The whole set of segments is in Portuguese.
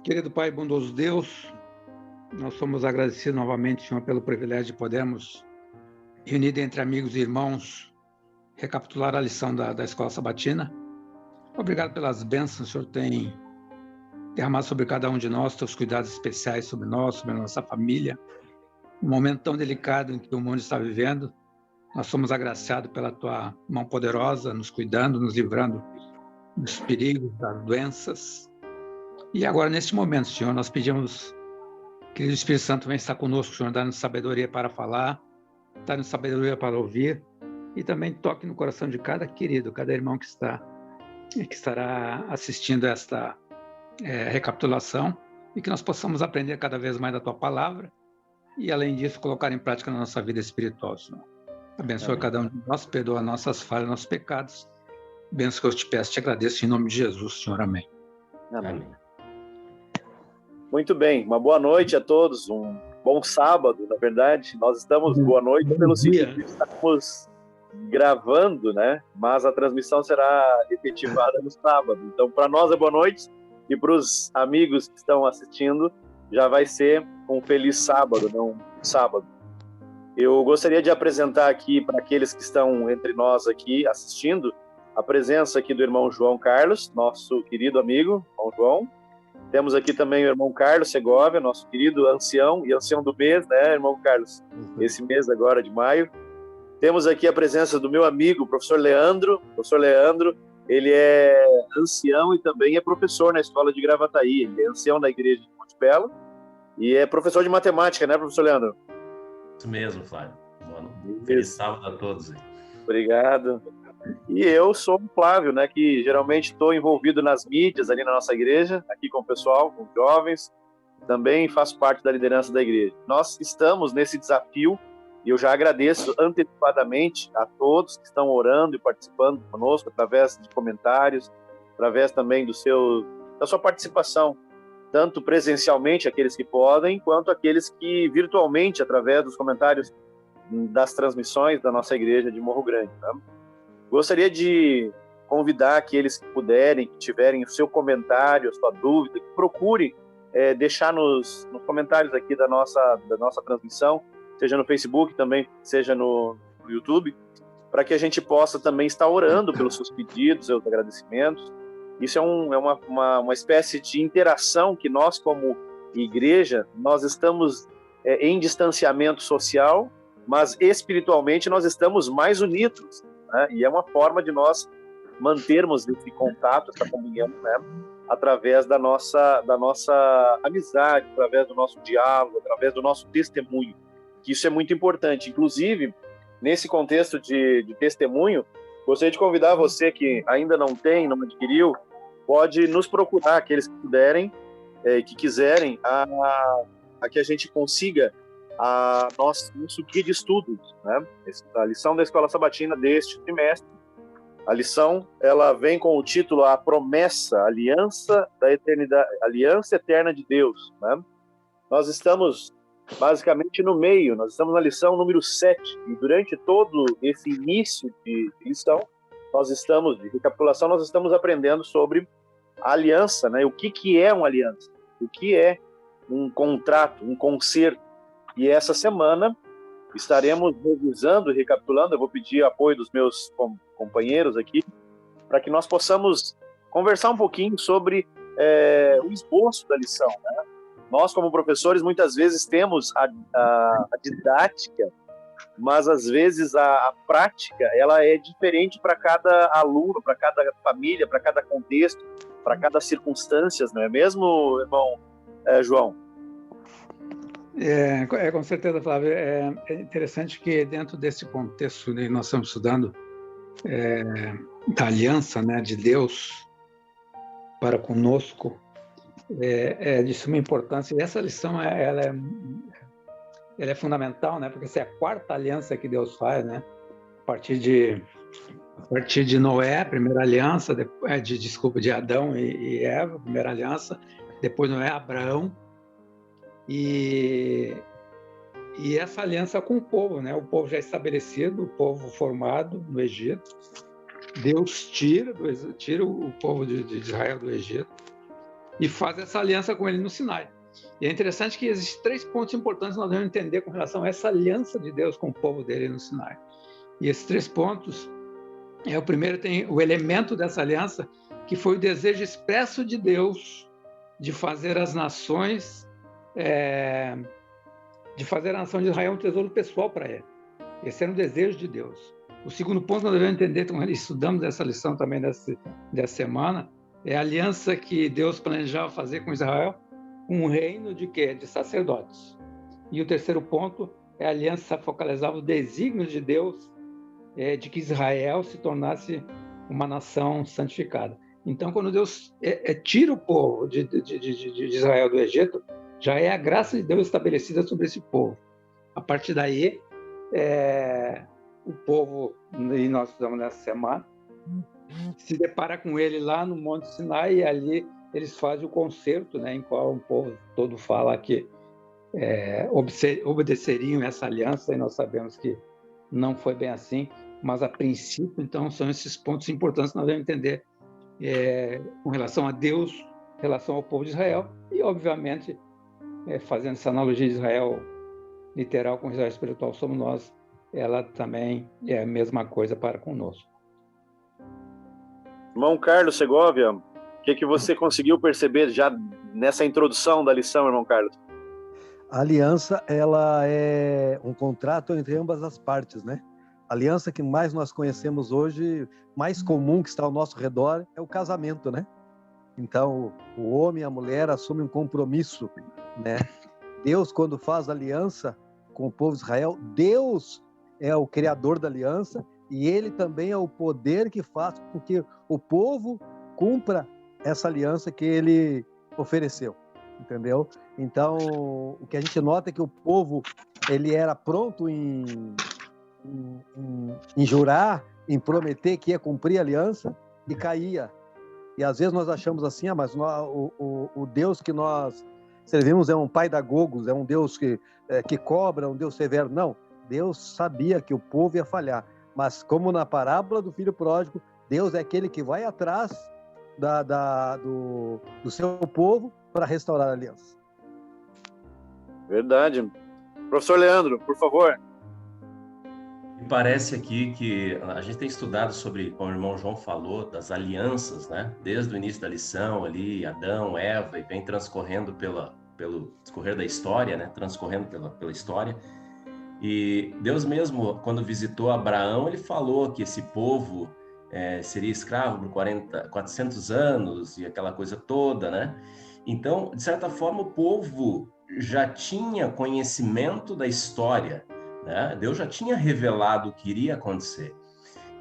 Querido Pai, bondoso Deus, nós somos agradecidos novamente, Senhor, pelo privilégio de podermos, reunidos entre amigos e irmãos, recapitular a lição da Escola Sabatina. Obrigado pelas bênçãos que o Senhor tem derramado sobre cada um de nós, teus cuidados especiais sobre nós, sobre a nossa família. Um momento tão delicado em que o mundo está vivendo, nós somos agraciados pela tua mão poderosa, nos cuidando, nos livrando dos perigos, das doenças. E agora, neste momento, Senhor, nós pedimos que o Espírito Santo venha estar conosco, Senhor, dá-nos sabedoria para falar, dá-nos sabedoria para ouvir, e também toque no coração de cada querido, cada irmão que estará assistindo esta recapitulação, e que nós possamos aprender cada vez mais da tua palavra, e além disso, colocar em prática na nossa vida espiritual, Senhor. Abençoa cada um de nós, perdoa nossas falhas, nossos pecados. Benção que eu te peço, te agradeço em nome de Jesus, Senhor. Amém. Amém. Muito bem, uma boa noite a todos, um bom sábado, na verdade. Nós estamos, boa noite, pelo sentido de estamos gravando, né? Mas a transmissão será efetivada no sábado. Então, para nós é boa noite e para os amigos que estão assistindo, já vai ser um feliz sábado, não um sábado. Eu gostaria de apresentar aqui para aqueles que estão entre nós aqui assistindo, a presença aqui do irmão João Carlos, nosso querido amigo, irmão João. Temos aqui também o irmão Carlos Segovia, nosso querido ancião, e ancião do mês, né, irmão Carlos? Esse mês agora de maio. Temos aqui a presença do meu amigo, professor Leandro. Professor Leandro, ele é ancião e também é professor na escola de Gravataí. Ele é ancião da igreja de Monte Belo e é professor de matemática, né, professor Leandro? Isso mesmo, Flávio. Feliz sábado a todos. Obrigado. E eu sou o Flávio, né, que geralmente estou envolvido nas mídias ali na nossa igreja, aqui com o pessoal, com os jovens, também faço parte da liderança da igreja. Nós estamos nesse desafio e eu já agradeço antecipadamente a todos que estão orando e participando conosco através de comentários, através também da sua participação, tanto presencialmente, aqueles que podem, quanto aqueles que virtualmente, através dos comentários das transmissões da nossa igreja de Morro Grande, tá? Gostaria de convidar aqueles que puderem, que tiverem o seu comentário, a sua dúvida, que procure deixar nos comentários aqui da nossa transmissão, seja no Facebook também, seja no YouTube, para que a gente possa também estar orando pelos seus pedidos, seus agradecimentos. Isso é uma espécie de interação que nós, como igreja, nós estamos em distanciamento social, mas espiritualmente nós estamos mais unidos. Né? E é uma forma de nós mantermos esse contato, essa comunhão, né? Através da nossa amizade, através do nosso diálogo, através do nosso testemunho, que isso é muito importante. Inclusive, nesse contexto de testemunho, gostaria de convidar você que ainda não tem, não adquiriu, pode nos procurar, aqueles que puderem, que quiserem, a que a gente consiga nosso guia de estudos, né? A lição da Escola Sabatina deste trimestre. A lição, ela vem com o título A Promessa, Aliança da Eternidade, Aliança Eterna de Deus, né? Nós estamos basicamente no meio, nós estamos na lição número 7, e durante todo esse início de lição, de recapitulação, nós estamos aprendendo sobre a aliança, né? O que é uma aliança? O que é um contrato, um concerto? E essa semana estaremos revisando e recapitulando. Eu vou pedir apoio dos meus companheiros aqui, para que nós possamos conversar um pouquinho sobre o esboço da lição, né? Nós, como professores, muitas vezes temos a didática, mas às vezes a prática ela é diferente para cada aluno, para cada família, para cada contexto, para cada circunstância, não é mesmo, irmão João? Com certeza, Flávio. É interessante que dentro desse contexto que nós estamos estudando da aliança, né, de Deus para conosco, é de suma importância. E essa lição ela é fundamental, né, porque essa é a quarta aliança que Deus faz, né, a partir de Noé, a primeira aliança, de Adão e Eva, a primeira aliança, depois Noé, Abraão, e essa aliança com o povo, né? O povo já estabelecido, o povo formado no Egito. Deus tira o povo de Israel do Egito e faz essa aliança com ele no Sinai. E é interessante que existem 3 pontos importantes que nós devemos entender com relação a essa aliança de Deus com o povo dele no Sinai. E esses 3 pontos, o primeiro tem o elemento dessa aliança, que foi o desejo expresso de Deus de fazer as nações, de fazer a nação de Israel um tesouro pessoal para ele. Esse era um desejo de Deus. O segundo ponto nós devemos entender, então, estudamos essa lição também dessa semana, é a aliança que Deus planejava fazer com Israel, um reino de quê? De sacerdotes. E o terceiro ponto é a aliança que focalizava os desígnios de Deus de que Israel se tornasse uma nação santificada. Então, quando Deus tira o povo de Israel do Egito, já é a graça de Deus estabelecida sobre esse povo. A partir daí, o povo, e nós estudamos nessa semana, se depara com ele lá no Monte Sinai, e ali eles fazem o concerto, né, em qual o povo todo fala que obedeceriam essa aliança, e nós sabemos que não foi bem assim, mas a princípio, então, são esses pontos importantes que nós devemos entender com relação a Deus, em relação ao povo de Israel, e, obviamente, fazendo essa analogia de Israel literal com Israel espiritual somos nós, ela também é a mesma coisa para conosco. Irmão Carlos Segovia, o que você conseguiu perceber já nessa introdução da lição, irmão Carlos? A aliança, ela é um contrato entre ambas as partes, né? A aliança que mais nós conhecemos hoje, mais comum que está ao nosso redor, é o casamento, né? Então, o homem e a mulher assumem um compromisso, né? Deus, quando faz aliança com o povo de Israel, Deus é o criador da aliança e ele também é o poder que faz com que o povo cumpra essa aliança que ele ofereceu, entendeu? Então, o que a gente nota é que o povo, ele era pronto em jurar, em prometer que ia cumprir a aliança e caía. E às vezes nós achamos assim, mas o Deus que nós servimos é um pedagogos, é um Deus que cobra, um Deus severo. Não, Deus sabia que o povo ia falhar, mas como na parábola do filho pródigo, Deus é aquele que vai atrás do seu povo para restaurar a aliança. Verdade. Professor Leandro, por favor. Me parece aqui que a gente tem estudado sobre, como o irmão João falou, das alianças, né? Desde o início da lição ali, Adão, Eva, e vem transcorrendo pelo discorrer da história, né? Transcorrendo pela história. E Deus mesmo, quando visitou Abraão, ele falou que esse povo seria escravo por 400 anos e aquela coisa toda, né? Então, de certa forma, o povo já tinha conhecimento da história, né? Deus já tinha revelado o que iria acontecer.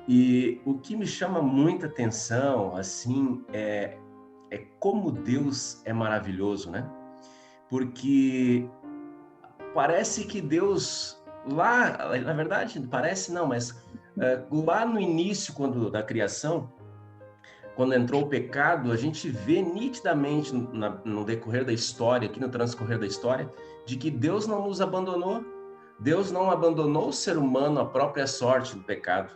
E o que me chama muita atenção, assim, é como Deus é maravilhoso, né? Porque parece que Deus, lá, na verdade, parece não, mas lá no início da criação, quando entrou o pecado, a gente vê nitidamente no decorrer da história, aqui no transcorrer da história, de que Deus não nos abandonou. Deus não abandonou o ser humano à própria sorte do pecado.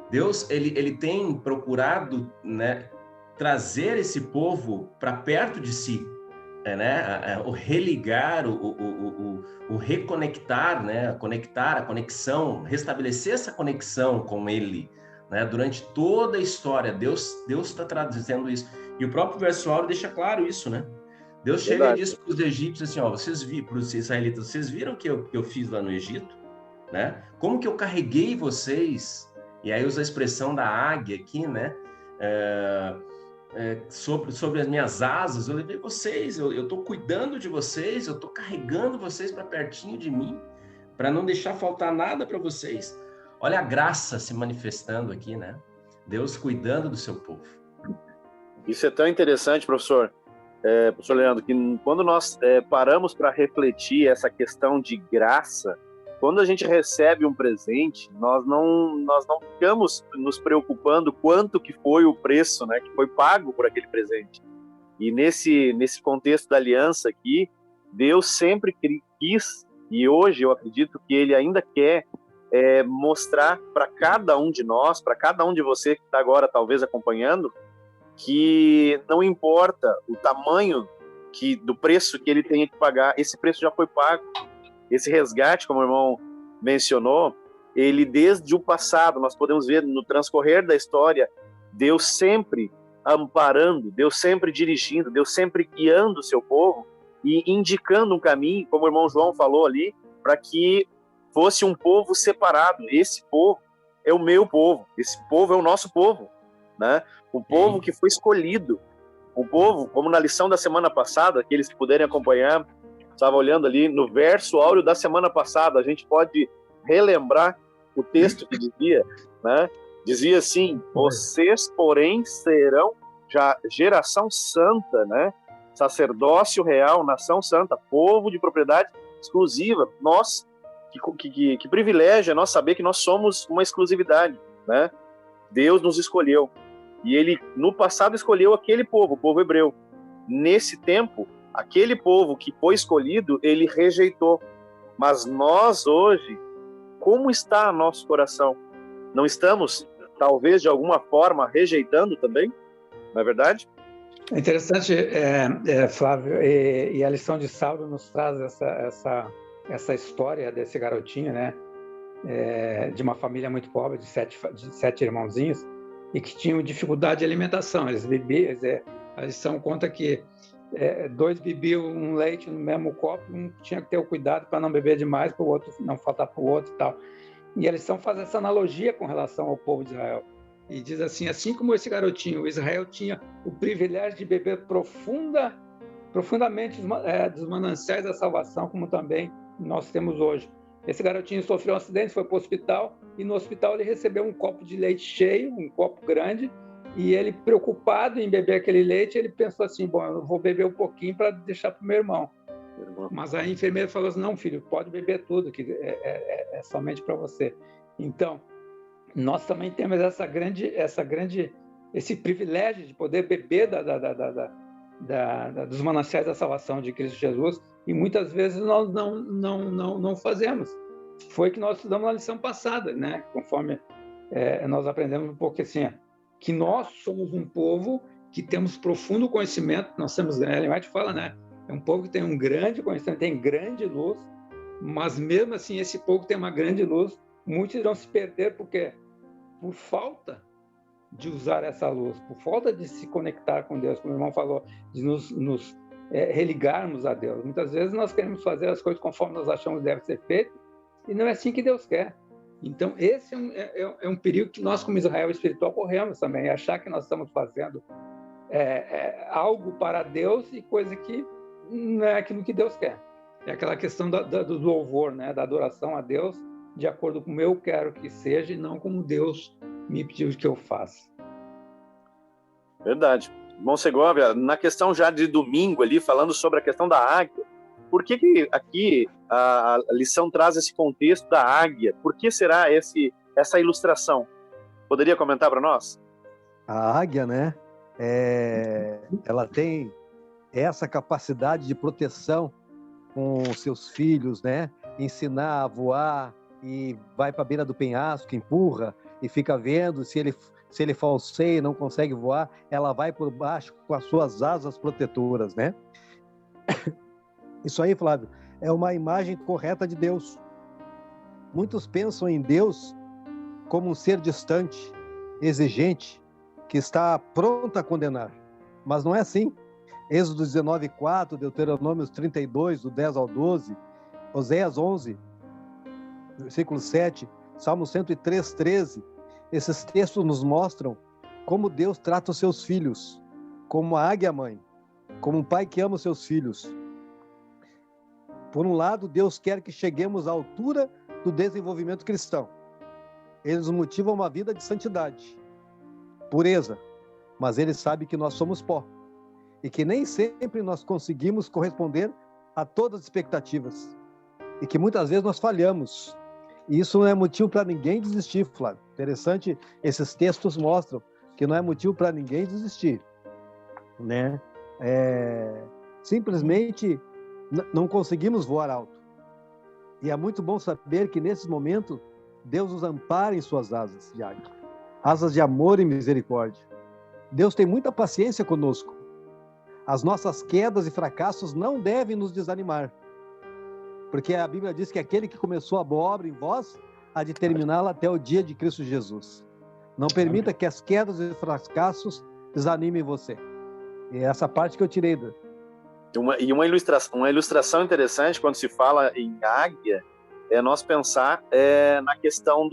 Deus, ele tem procurado, né, trazer esse povo para perto de si, né, o religar, o reconectar, né, a conexão, restabelecer essa conexão com ele, né, durante toda a história. Deus está trazendo isso. E o próprio verso áureo deixa claro isso, né? Deus chega e diz para os egípcios assim, para os israelitas, vocês viram o que eu fiz lá no Egito? Né? Como que eu carreguei vocês? E aí usa a expressão da águia aqui, né? Sobre as minhas asas, eu levei vocês, eu estou cuidando de vocês, eu estou carregando vocês para pertinho de mim, para não deixar faltar nada para vocês. Olha a graça se manifestando aqui, né? Deus cuidando do seu povo. Isso é tão interessante, professor Leandro, que quando nós paramos para refletir essa questão de graça, quando a gente recebe um presente, nós não ficamos nos preocupando quanto que foi o preço, né, que foi pago por aquele presente. E nesse contexto da aliança aqui, Deus sempre quis, e hoje eu acredito que Ele ainda quer mostrar para cada um de nós, para cada um de você que está agora talvez acompanhando, que não importa o tamanho do preço que ele tenha que pagar, esse preço já foi pago. Esse resgate, como o irmão mencionou, ele desde o passado, nós podemos ver no transcorrer da história, Deus sempre amparando, Deus sempre dirigindo, Deus sempre guiando o seu povo e indicando um caminho, como o irmão João falou ali, para que fosse um povo separado. Esse povo é o meu povo, esse povo é o nosso povo, né? O povo que foi escolhido, o povo, como na lição da semana passada, aqueles que puderem acompanhar, estava olhando ali no verso áureo da semana passada, a gente pode relembrar o texto que dizia, né? Dizia assim: vocês, porém, serão já geração santa, né? Sacerdócio real, nação santa, povo de propriedade exclusiva. Nós, que privilégio é nós saber que nós somos uma exclusividade, né? Deus nos escolheu. E ele, no passado, escolheu aquele povo, o povo hebreu. Nesse tempo, aquele povo que foi escolhido, ele rejeitou. Mas nós, hoje, como está nosso coração? Não estamos, talvez, de alguma forma, rejeitando também? Não é verdade? É interessante, Flávio, e a lição de Saulo nos traz essa história desse garotinho, né? De uma família muito pobre, de sete irmãozinhos, e que tinham dificuldade de alimentação. Eles bebiam, a lição conta que 2 bebiam um leite no mesmo copo, um tinha que ter o cuidado para não beber demais, para o outro não faltar para o outro e tal. E a lição faz essa analogia com relação ao povo de Israel. E diz assim como esse garotinho, Israel tinha o privilégio de beber profundamente dos mananciais da salvação, como também nós temos hoje. Esse garotinho sofreu um acidente, foi para o hospital, e no hospital ele recebeu um copo de leite cheio, um copo grande, e ele, preocupado em beber aquele leite, ele pensou assim: bom, eu vou beber um pouquinho para deixar para o meu irmão. Mas a enfermeira falou assim: não, filho, pode beber tudo, que é somente para você. Então, nós também temos esse privilégio de poder beber dos mananciais da salvação de Cristo Jesus, e muitas vezes nós não fazemos. Foi que nós estudamos na lição passada, né? Conforme nós aprendemos um pouco assim, que nós somos um povo que temos profundo conhecimento. Nós temos, Ellen White fala, né? É um povo que tem um grande conhecimento, tem grande luz, mas mesmo assim esse povo tem uma grande luz. Muitos irão se perder porque por falta de usar essa luz, por falta de se conectar com Deus, como o irmão falou, de nos religarmos a Deus. Muitas vezes nós queremos fazer as coisas conforme nós achamos que deve ser feito, e não é assim que Deus quer. Então, esse é um perigo que nós, como Israel espiritual, corremos também, achar que nós estamos fazendo algo para Deus e coisa que não é aquilo que Deus quer. É aquela questão do louvor, né? Da adoração a Deus, de acordo com o eu quero que seja, e não como Deus me pediu que eu faça. Verdade. Irmão Segovia, na questão já de domingo ali, falando sobre a questão da águia, por que aqui a lição traz esse contexto da águia? Por que será essa ilustração? Poderia comentar para nós? A águia, né? Ela tem essa capacidade de proteção com os seus filhos, né? Ensinar a voar, e vai para a beira do penhasco, empurra e fica vendo se ele falseia e não consegue voar, ela vai por baixo com as suas asas protetoras, né? Isso aí, Flávio, é uma imagem correta de Deus. Muitos pensam em Deus como um ser distante, exigente, que está pronto a condenar. Mas não é assim. Êxodo 19:4, Deuteronômio 32, do 10 ao 12, Oséias 11, versículo 7, Salmo 103:13. Esses textos nos mostram como Deus trata os seus filhos, como a águia mãe, como um pai que ama os seus filhos. Por um lado, Deus quer que cheguemos à altura do desenvolvimento cristão. Ele nos motiva a uma vida de santidade, pureza, mas Ele sabe que nós somos pó e que nem sempre nós conseguimos corresponder a todas as expectativas e que muitas vezes nós falhamos. E isso não é motivo para ninguém desistir, Flávio. Interessante, esses textos mostram que não é motivo para ninguém desistir, né? Simplesmente não conseguimos voar alto. E é muito bom saber que nesses momentos Deus nos ampara em suas asas de águia, asas de amor e misericórdia. Deus tem muita paciência conosco. As nossas quedas e fracassos não devem nos desanimar. Porque a Bíblia diz que aquele que começou a boa obra em vós, há de terminá-la até o dia de Cristo Jesus. Não permita que as quedas e fracassos desanimem você. E é essa parte que eu tirei. Uma ilustração interessante quando se fala em águia é nós pensar na questão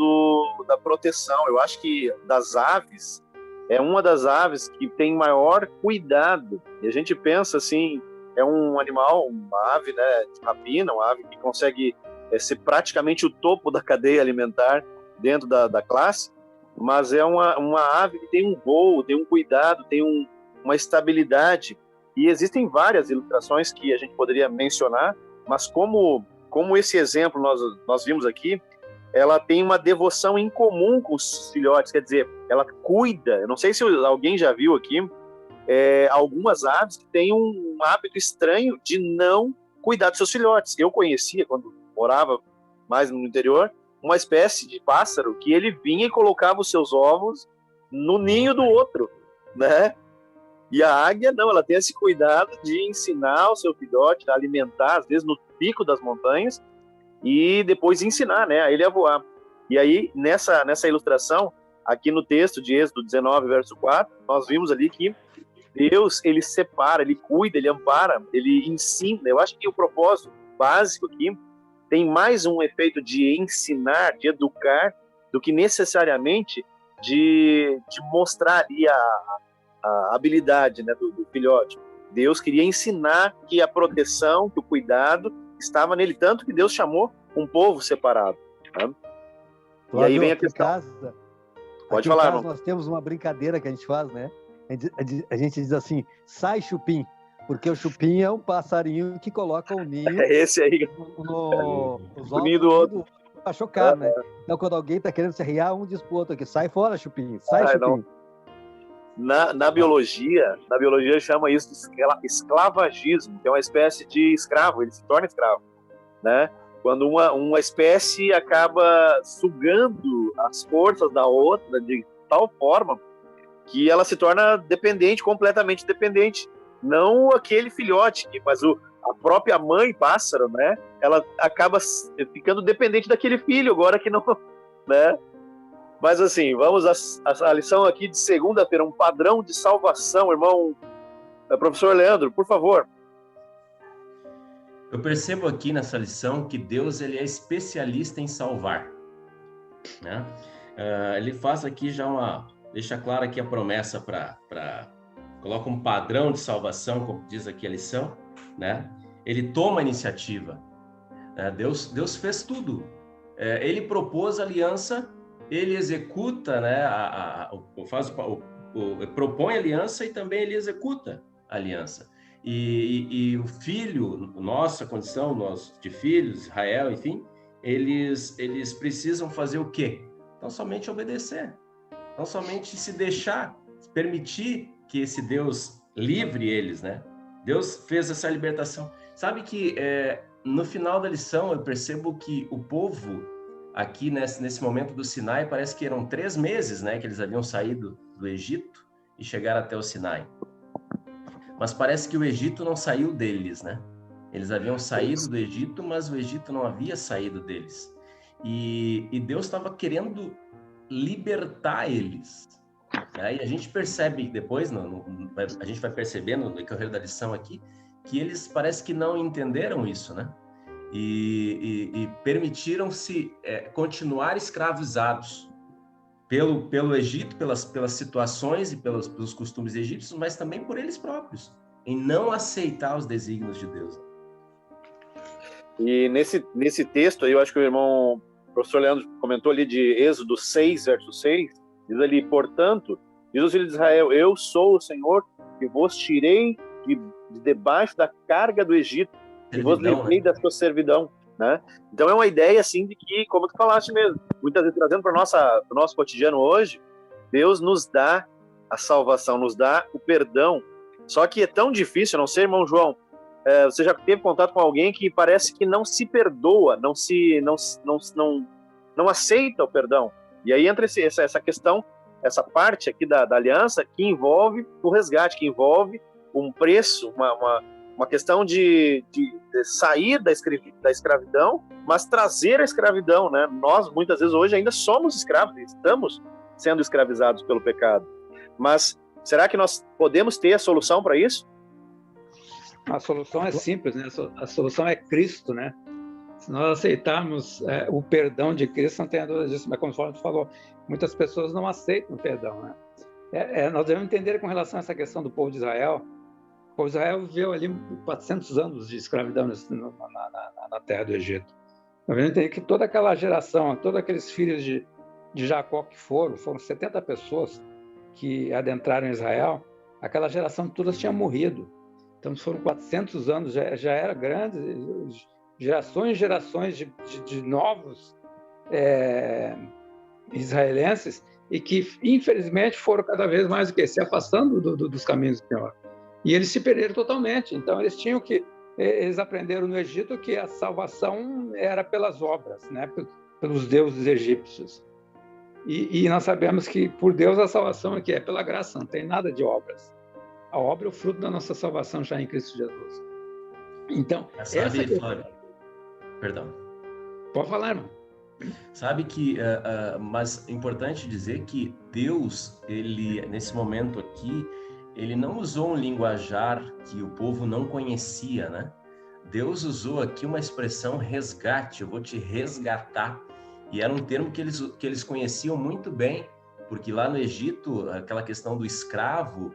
da proteção. Eu acho que das aves, é uma das aves que tem maior cuidado. E a gente pensa assim, é um animal, uma ave, né, de rapina, uma ave que consegue ser praticamente o topo da cadeia alimentar dentro da classe, mas é uma ave que tem um voo, tem um cuidado, tem uma estabilidade. E existem várias ilustrações que a gente poderia mencionar, mas como esse exemplo nós vimos aqui, ela tem uma devoção em comum com os filhotes, quer dizer, ela cuida. Eu não sei se alguém já viu aqui, algumas aves que têm um hábito estranho de não cuidar dos seus filhotes. Eu conhecia, quando morava mais no interior, uma espécie de pássaro que ele vinha e colocava os seus ovos no ninho do outro, né? E a águia, não, ela tem esse cuidado de ensinar o seu filhote a alimentar, às vezes no pico das montanhas, e depois ensinar, né, a ele a voar. E aí, nessa ilustração, aqui no texto de Êxodo 19, verso 4, nós vimos ali que Deus, ele separa, ele cuida, ele ampara, ele ensina. Eu acho que o propósito básico aqui tem mais um efeito de ensinar, de educar, do que necessariamente de mostrar ali a habilidade, né, do filhote. Deus queria ensinar que a proteção, que o cuidado estava nele, tanto que Deus chamou um povo separado. Né? E aí vem a questão. Pode falar, irmão. Nós temos uma brincadeira que a gente faz, né? A gente diz assim, sai chupim, porque o chupim é um passarinho que coloca o ninho esse aí. o ninho do outro para chocar, né? Então, quando alguém está querendo se arriar, um diz pro outro aqui, sai fora, chupim, sai, chupim. Na biologia chama isso de esclavagismo, que é uma espécie de escravo, ele se torna escravo, né? Quando uma espécie acaba sugando as forças da outra de tal forma que ela se torna dependente, completamente dependente. Não aquele filhote, mas a própria mãe pássaro, né? Ela acaba ficando dependente daquele filho, agora que não, né? Mas assim, vamos à lição aqui de segunda-feira, um padrão de salvação, irmão. Professor Leandro, por favor. Eu percebo aqui nessa lição que Deus, ele é especialista em salvar, né? Ele faz aqui deixa clara aqui a promessa coloca um padrão de salvação, como diz aqui a lição, né? Ele toma a iniciativa, né? Deus fez tudo. Ele propôs a aliança, ele executa, né? Propõe a aliança e também ele executa a aliança. E o filho, nossa condição, nós de filhos, Israel, enfim, eles precisam fazer o quê? Não somente obedecer, não somente se deixar, permitir que esse Deus livre eles, né? Deus fez essa libertação. Sabe que no final da lição eu percebo que o povo aqui nesse momento do Sinai, parece que eram 3 meses, né, que eles haviam saído do Egito e chegaram até o Sinai. Mas parece que o Egito não saiu deles, né? Eles haviam saído do Egito, mas o Egito não havia saído deles. E Deus estava querendo libertar eles. Né? E a gente percebe depois, a gente vai percebendo no decorrer da lição aqui, que eles parece que não entenderam isso, né? E permitiram-se continuar escravizados pelo Egito, pelas situações e pelos costumes egípcios, mas também por eles próprios, em não aceitar os desígnios de Deus. E nesse texto aí, eu acho que o irmão professor Leandro comentou ali de Êxodo 6, verso 6, diz ali, portanto, diz os filhos de Israel, eu sou o Senhor que vos tirei de debaixo da carga do Egito, e vos livrei da sua servidão, né? Então é uma ideia assim de que, como tu falaste mesmo, muitas vezes trazendo para o nosso cotidiano hoje, Deus nos dá a salvação, nos dá o perdão. Só que é tão difícil, não sei, irmão João, você já teve contato com alguém que parece que não se perdoa, não aceita o perdão. E aí entra essa questão essa parte aqui da aliança que envolve o resgate, que envolve um preço, uma questão de sair da escravidão, mas trazer a escravidão, né? Nós, muitas vezes, hoje ainda somos escravos, estamos sendo escravizados pelo pecado. Mas será que nós podemos ter a solução para isso? A solução é simples, né? A solução é Cristo, né? Se nós aceitarmos o perdão de Cristo, não tenha dúvida disso, mas conforme tu falou, muitas pessoas não aceitam o perdão, né? Nós devemos entender com relação a essa questão do povo de Israel. O povo de Israel viveu ali 400 anos de escravidão na terra do Egito. Nós devemos entender que toda aquela geração, todos aqueles filhos de Jacó que foram 70 pessoas que adentraram em Israel, aquela geração todas tinha morrido. Então foram 400 anos, já era grande, gerações e gerações de novos israelenses, e que, infelizmente, foram cada vez mais se afastando dos caminhos do Senhor. E eles se perderam totalmente. Então, eles aprenderam no Egito que a salvação era pelas obras, né? Pelos deuses egípcios. E nós sabemos que, por Deus, a salvação aqui é pela graça, não tem nada de obras. A obra é o fruto da nossa salvação já em Cristo Jesus. Então, Flávio, perdão. Pode falar, irmão. Sabe que, mas é importante dizer que Deus, ele, nesse momento aqui, ele não usou um linguajar que o povo não conhecia, né? Deus usou aqui uma expressão resgate, eu vou te resgatar. E era um termo que eles conheciam muito bem, porque lá no Egito, aquela questão do escravo,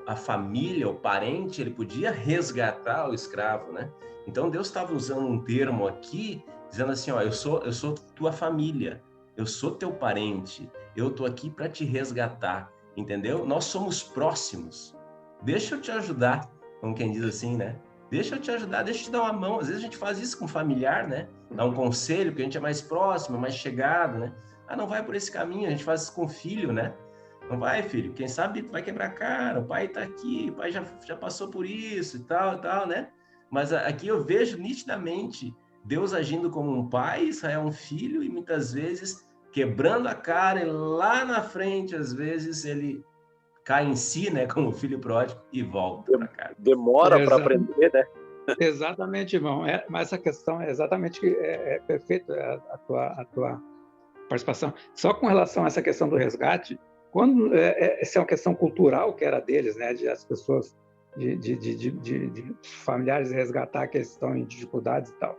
a família, o parente, ele podia resgatar o escravo, né? Então Deus estava usando um termo aqui, dizendo assim, ó, eu sou tua família, eu sou teu parente, eu tô aqui para te resgatar, entendeu? Nós somos próximos. Deixa eu te ajudar, como quem diz assim, né? Deixa eu te ajudar, deixa eu te dar uma mão. Às vezes a gente faz isso com familiar, né? Dá um conselho, porque a gente é mais próximo, mais chegado, né? Ah, não vai por esse caminho, a gente faz isso com o filho, né? Não vai, filho, quem sabe vai quebrar a cara, o pai tá aqui, o pai já passou por isso e tal, né? Mas aqui eu vejo nitidamente Deus agindo como um pai, Israel um filho, e muitas vezes quebrando a cara, e lá na frente, às vezes, ele cai em si, né, como o filho pródigo, e volta para cá. Demora para aprender, né? Exatamente, irmão. Mas essa questão é exatamente perfeita a tua participação. Só com relação a essa questão do resgate, quando essa é uma questão cultural que era deles, né, de as pessoas de familiares resgatar que eles estão em dificuldades e tal.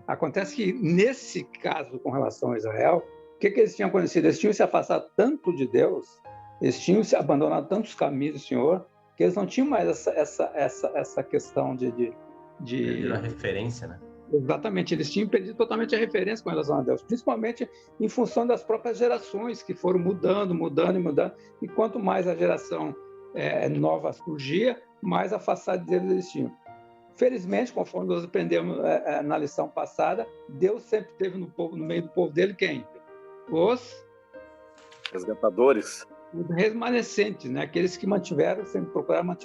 Acontece que nesse caso com relação a Israel, o que eles tinham conhecido? Eles tinham se afastado tanto de Deus, eles tinham se abandonado tantos caminhos do Senhor, que eles não tinham mais essa questão Perderam a referência, né? Exatamente, eles tinham perdido totalmente a referência com relação a Deus, principalmente em função das próprias gerações que foram mudando, e quanto mais a geração nova surgia, mais afastados deles eles tinham. Felizmente, conforme nós aprendemos na lição passada, Deus sempre teve no meio do povo dele quem? Os resgatadores. Os remanescentes, né? Aqueles que sempre procuraram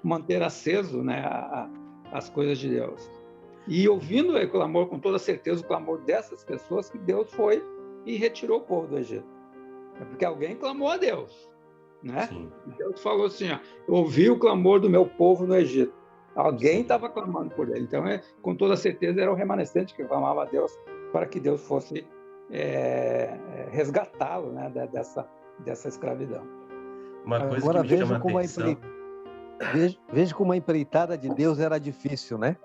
manter aceso, né, as coisas de Deus. E ouvindo o clamor, com toda certeza, o clamor dessas pessoas, que Deus foi e retirou o povo do Egito. É porque alguém clamou a Deus, né? Sim. Deus falou assim, ó, ouvi o clamor do meu povo no Egito. Alguém estava clamando por ele. Então, com toda certeza, era o remanescente que clamava a Deus para que Deus fosse resgatá-lo, né, dessa escravidão. Uma coisa Agora, que me chama a atenção... Veja como a empreitada de Deus era difícil, né?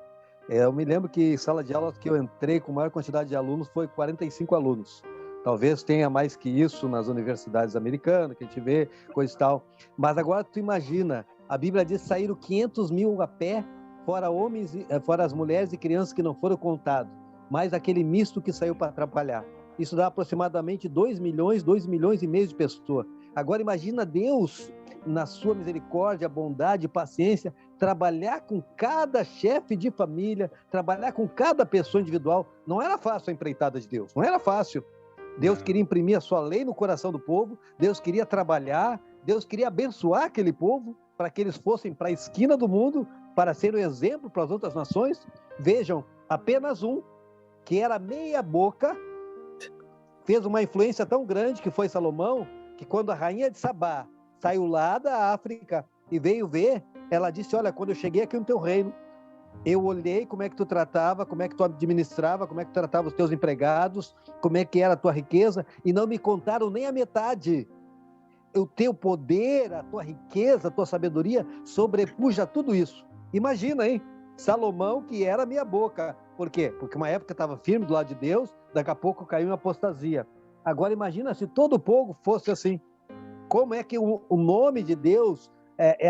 Eu me lembro que sala de aula que eu entrei com maior quantidade de alunos foi 45 alunos. Talvez tenha mais que isso nas universidades americanas, que a gente vê, coisa e tal. Mas agora tu imagina, a Bíblia diz que saíram 500 mil a pé, fora homens, fora as mulheres e crianças que não foram contados, mais aquele misto que saiu para atrapalhar. Isso dá aproximadamente 2 milhões e meio de pessoas. Agora imagina Deus, na sua misericórdia, bondade, paciência, trabalhar com cada chefe de família, trabalhar com cada pessoa individual. Não era fácil a empreitada de Deus, não era fácil. Deus queria imprimir a sua lei no coração do povo, Deus queria trabalhar, Deus queria abençoar aquele povo para que eles fossem para a esquina do mundo, para ser um exemplo para as outras nações. Vejam, apenas um, que era meia boca, fez uma influência tão grande que foi Salomão, que quando a rainha de Sabá saiu lá da África e veio ver, ela disse, olha, quando eu cheguei aqui no teu reino, eu olhei como é que tu tratava, como é que tu administrava, como é que tu tratava os teus empregados, como é que era a tua riqueza, e não me contaram nem a metade. O teu poder, a tua riqueza, a tua sabedoria sobrepuja tudo isso. Imagina, hein? Salomão, que era minha boca. Por quê? Porque uma época estava firme do lado de Deus, daqui a pouco caiu em apostasia. Agora imagina se todo o povo fosse assim. Como é que o nome de Deus,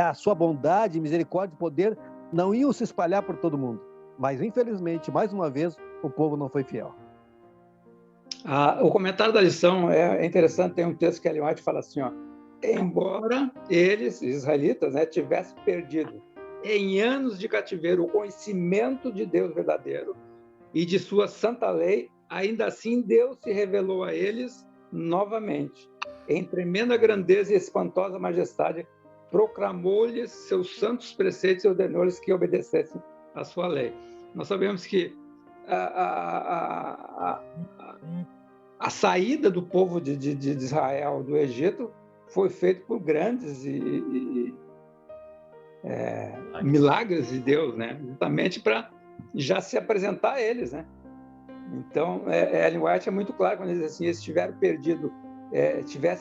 a sua bondade, misericórdia e poder, não iam se espalhar por todo mundo? Mas, infelizmente, mais uma vez, o povo não foi fiel. O comentário da lição é interessante, tem um texto que Ellen White fala assim, ó, embora eles, israelitas, né, tivessem perdido em anos de cativeiro o conhecimento de Deus verdadeiro e de sua santa lei, ainda assim Deus se revelou a eles novamente. Em tremenda grandeza e espantosa majestade, proclamou-lhes seus santos preceitos e ordenou-lhes que obedecessem à sua lei. Nós sabemos que a saída do povo de Israel do Egito foi feita por grandes milagres de Deus, né? Justamente para já se apresentar a eles, né? Então, Ellen White é muito claro quando diz assim, eles tivesse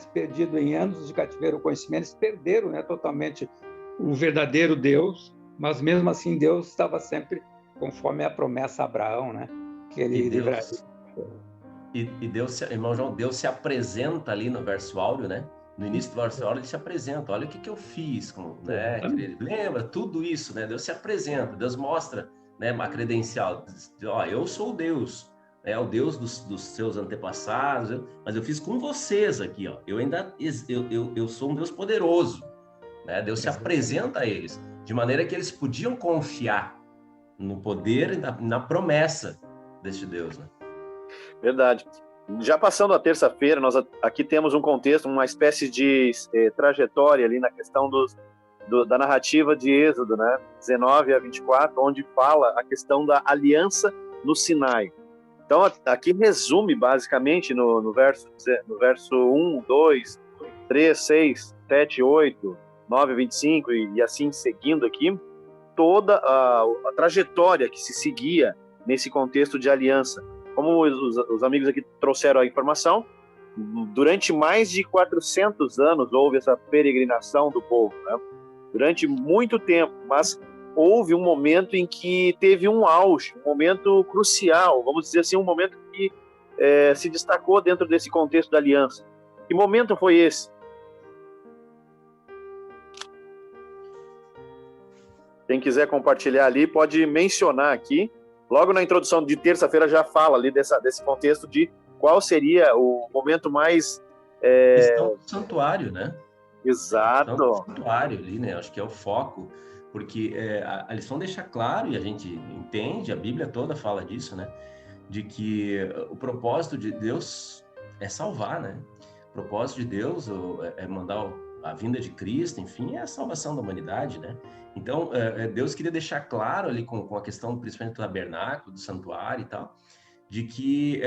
perdido em anos de cativeiro o conhecimento, eles perderam, né, totalmente o verdadeiro Deus, mas mesmo assim Deus estava sempre conforme a promessa a Abraão, né? Que ele livraria. E Deus, irmão João, Deus se apresenta ali no verso áureo, né? No início do verso áureo ele se apresenta, olha o que eu fiz, né? Lembra tudo isso, né? Deus se apresenta, Deus mostra, né, uma credencial, ó, eu sou o Deus, é o Deus dos seus antepassados, mas eu fiz com vocês aqui, ó. Eu sou um Deus poderoso, né? Deus se apresenta a eles, de maneira que eles podiam confiar no poder e na promessa deste Deus, né? Verdade. Já passando a terça-feira, nós aqui temos um contexto, uma espécie de trajetória ali na questão da narrativa de Êxodo, né? 19 a 24, onde fala a questão da aliança no Sinai. Então, aqui resume basicamente no verso 1, 2, 3, 6, 7, 8, 9, 25 e assim seguindo aqui, toda a trajetória que se seguia nesse contexto de aliança. Como os amigos aqui trouxeram a informação, durante mais de 400 anos houve essa peregrinação do povo, né? Durante muito tempo, mas houve um momento em que teve um auge, um momento crucial, vamos dizer assim, um momento que se destacou dentro desse contexto da aliança. Que momento foi esse? Quem quiser compartilhar ali, pode mencionar aqui. Logo na introdução de terça-feira já fala ali desse contexto de qual seria o momento mais... Questão do santuário, né? Exato. Questão do santuário ali, né? Acho que é o foco, porque a lição deixa claro, e a gente entende, a Bíblia toda fala disso, né? De que o propósito de Deus é salvar, né? O propósito de Deus é mandar a vinda de Cristo, enfim, é a salvação da humanidade, né? Então, Deus queria deixar claro ali com a questão, principalmente do tabernáculo, do santuário e tal, de que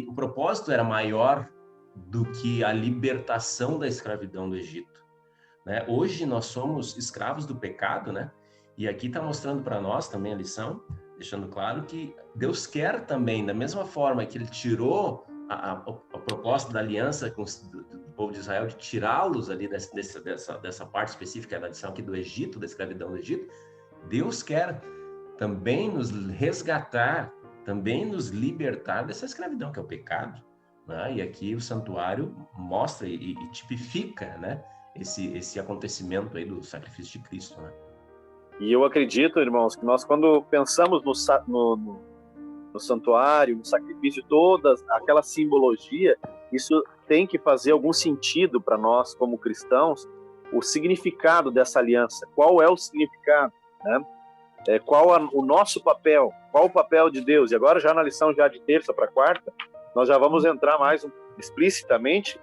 o propósito era maior do que a libertação da escravidão do Egito, né? Hoje nós somos escravos do pecado, né? E aqui está mostrando para nós também a lição, deixando claro que Deus quer também, da mesma forma que Ele tirou a proposta da aliança do povo de Israel, de tirá-los ali dessa parte específica da lição aqui do Egito, da escravidão do Egito, Deus quer também nos resgatar, também nos libertar dessa escravidão que é o pecado, né? E aqui o santuário mostra e tipifica, né, esse acontecimento aí do sacrifício de Cristo, né? E eu acredito, irmãos, que nós, quando pensamos no santuário, no sacrifício, toda aquela simbologia, isso tem que fazer algum sentido para nós, como cristãos, o significado dessa aliança. Qual é o significado, né? Qual o nosso papel? Qual o papel de Deus? E agora, já na lição já de terça para quarta, nós já vamos entrar mais explicitamente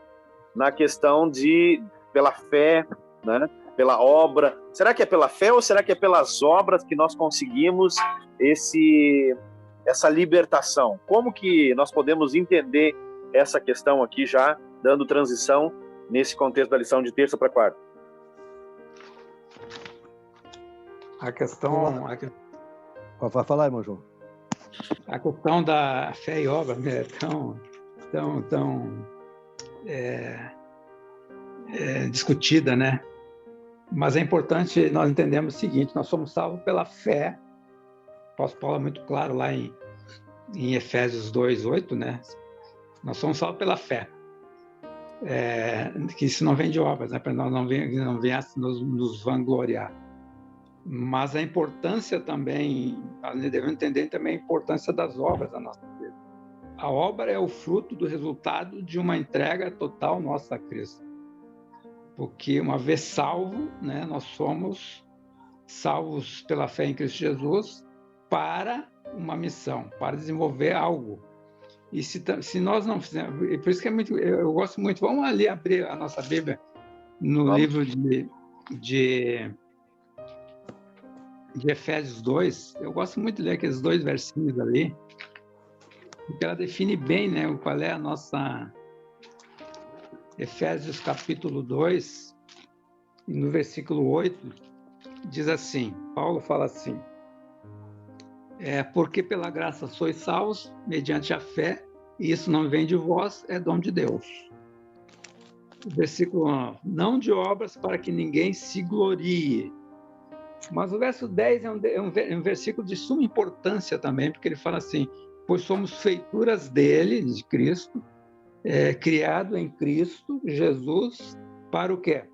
na questão pela fé, né? Pela obra. Será que é pela fé ou será que é pelas obras que nós conseguimos essa libertação? Como que nós podemos entender essa questão aqui, já dando transição nesse contexto da lição de terça para quarta? A questão, Vai falar, irmão João. a questão da fé e obra, né, tão discutida, né? Mas é importante nós entendermos o seguinte: nós somos salvos pela fé. O apóstolo Paulo é muito claro lá em Efésios 2:8, né? Nós somos salvos pela fé. Que isso não vem de obras, né? Para nós não viesse nos vangloriar. Mas a importância também, nós devemos entender também a importância das obras da nossa vida. A obra é o fruto do resultado de uma entrega total nossa a Cristo. Porque uma vez salvo, né, nós somos salvos pela fé em Cristo Jesus para uma missão, para desenvolver algo. E se nós não fizermos, e por isso que eu gosto muito, vamos ali abrir a nossa Bíblia no livro de Efésios 2. Eu gosto muito de ler aqueles 2 versinhos ali, porque ela define bem, né, qual é a nossa... Efésios capítulo 2, e no versículo 8, diz assim, Paulo fala assim: porque pela graça sois salvos, mediante a fé, e isso não vem de vós, é dom de Deus. Versículo 1, não de obras para que ninguém se glorie. Mas o verso 10 é um versículo de suma importância também, porque ele fala assim: pois somos feituras dele, de Cristo, criado em Cristo Jesus, para o quê?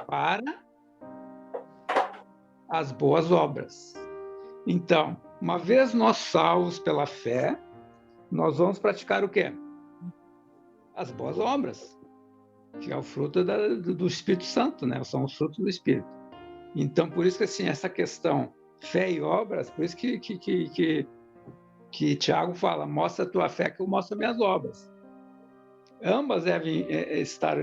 Para as boas obras. Então, uma vez nós salvos pela fé, nós vamos praticar o quê? As boas obras, que é o fruto do Espírito Santo, né? São os frutos do Espírito. Então, por isso que assim, essa questão fé e obras, por isso que Tiago fala: mostra a tua fé que eu mostro minhas obras. Ambas devem estar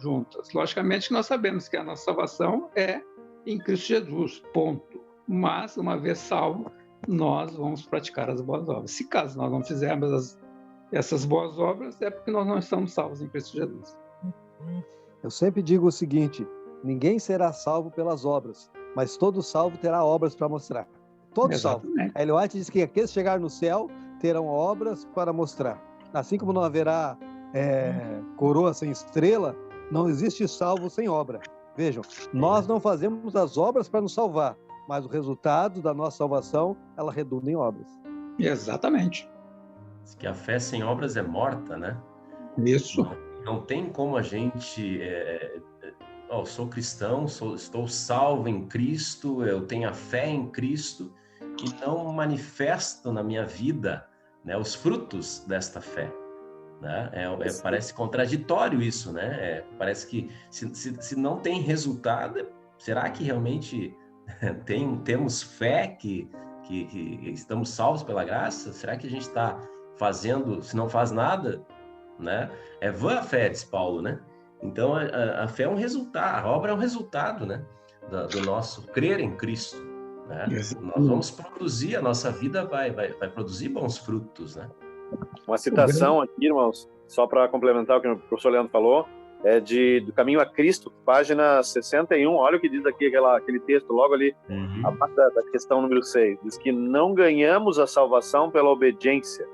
juntas. Logicamente que nós sabemos que a nossa salvação é em Cristo Jesus, ponto. Mas, uma vez salvo, nós vamos praticar as boas obras. Se caso nós não fizermos essas boas obras, é porque nós não estamos salvos em Cristo Jesus. Eu sempre digo o seguinte: ninguém será salvo pelas obras, mas todo salvo terá obras para mostrar. Todo salvo. A Ellen White diz que aqueles que chegarem no céu terão obras para mostrar. Assim como não haverá coroa sem estrela, não existe salvo sem obra. Vejam, nós não fazemos as obras para nos salvar, mas o resultado da nossa salvação, ela redunda em obras. Exatamente. Diz que a fé sem obras é morta, né? Isso. Não tem como a gente... sou cristão, estou salvo em Cristo, eu tenho a fé em Cristo, e não manifesto na minha vida, né, os frutos desta fé. Né? Parece contraditório isso, né? Parece que se não tem resultado, será que realmente temos fé que estamos salvos pela graça? Será que a gente está fazendo, se não faz nada, né? É vã a fé, diz Paulo, né? Então a fé é um resultado, a obra é um resultado, né? Do nosso crer em Cristo, né? Nós vamos produzir, a nossa vida vai produzir bons frutos, né? Uma citação aqui, irmãos, só para complementar o que o professor Leandro falou, do Caminho a Cristo, página 61, olha o que diz aqui aquele texto, logo ali, abaixo da questão número 6, diz que não ganhamos a salvação pela obediência,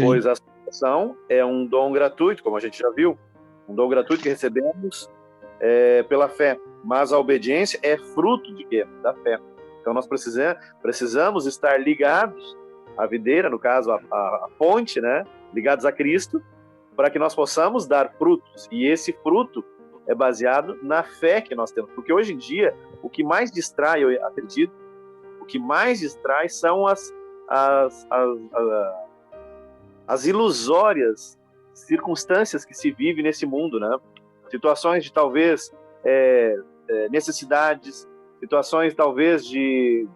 pois a salvação é um dom gratuito, como a gente já viu, um dom gratuito que recebemos pela fé, mas a obediência é fruto de quê? Da fé. Então nós precisamos estar ligados à videira, no caso a ponte, né? Ligados a Cristo, para que nós possamos dar frutos. E esse fruto é baseado na fé que nós temos. Porque hoje em dia, o que mais distrai, eu acredito, o que mais distrai são as ilusórias circunstâncias que se vive nesse mundo, né? Situações de talvez necessidades, situações talvez de